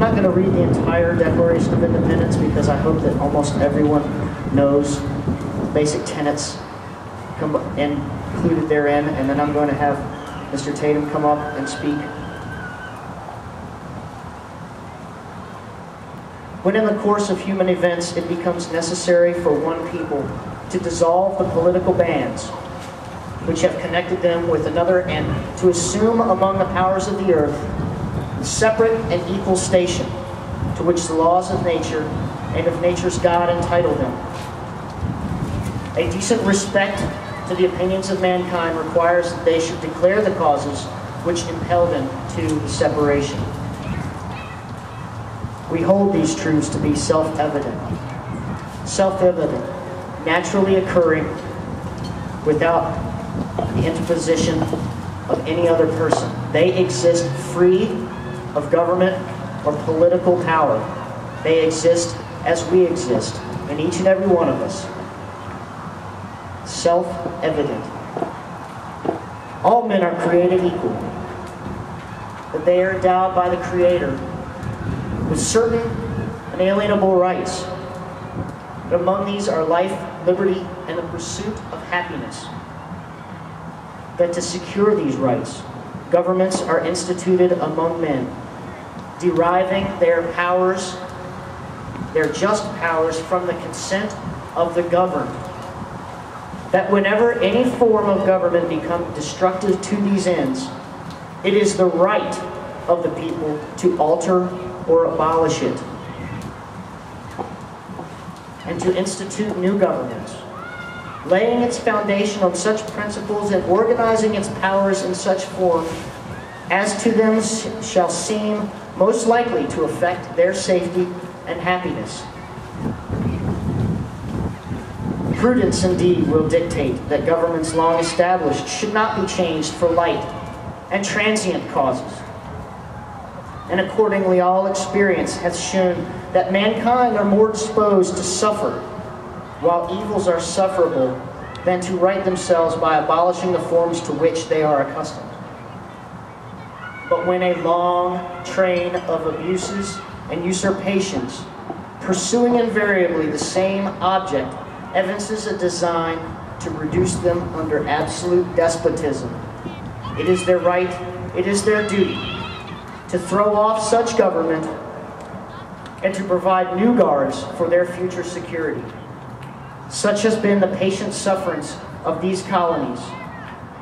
not going to read the entire Declaration of Independence because I hope that almost everyone knows basic tenets included therein, and then I'm going to have Mr. Tatum come up and speak. When in the course of human events it becomes necessary for one people to dissolve the political bands which have connected them with another and to assume among the powers of the earth the separate and equal station to which the laws of nature and of nature's God entitle them. A decent respect to the opinions of mankind requires that they should declare the causes which impel them to the separation. We hold these truths to be self-evident, naturally occurring without the interposition of any other person. They exist free of government or political power. They exist as we exist, in each and every one of us. Self-evident. All men are created equal, that they are endowed by the Creator with certain inalienable rights. But among these are life, liberty, and the pursuit of happiness. That to secure these rights, governments are instituted among men, deriving their powers, their just powers, from the consent of the governed. That whenever any form of government becomes destructive to these ends, it is the right of the people to alter or abolish it, and to institute new governments, laying its foundation on such principles and organizing its powers in such form as to them shall seem most likely to affect their safety and happiness. Prudence indeed will dictate that governments long established should not be changed for light and transient causes. And accordingly, all experience hath shown that mankind are more disposed to suffer, while evils are sufferable, than to right themselves by abolishing the forms to which they are accustomed. But when a long train of abuses and usurpations, pursuing invariably the same object, evinces a design to reduce them under absolute despotism, it is their right, it is their duty, to throw off such government and to provide new guards for their future security. Such has been the patient sufferance of these colonies,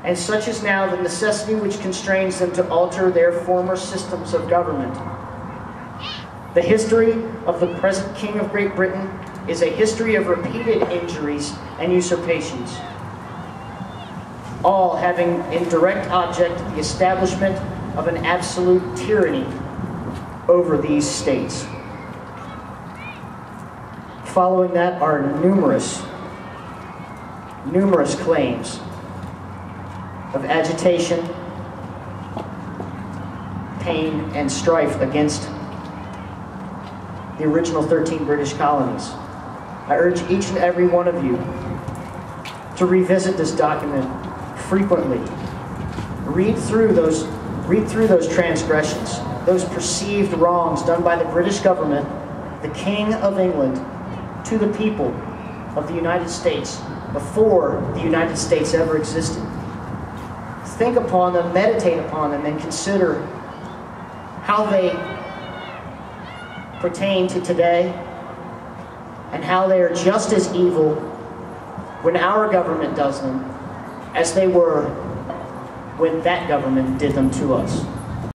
and such is now the necessity which constrains them to alter their former systems of government. The history of the present King of Great Britain is a history of repeated injuries and usurpations, all having in direct object the establishment of an absolute tyranny over these states. Following that are numerous claims of agitation, pain, and strife against the original 13 British colonies. I urge each and every one of you to revisit this document frequently. Read through those transgressions, those perceived wrongs done by the British government, the King of England, to the people of the United States before the United States ever existed. Think upon them, meditate upon them, and consider how they pertain to today and how they are just as evil when our government does them as they were when that government did them to us.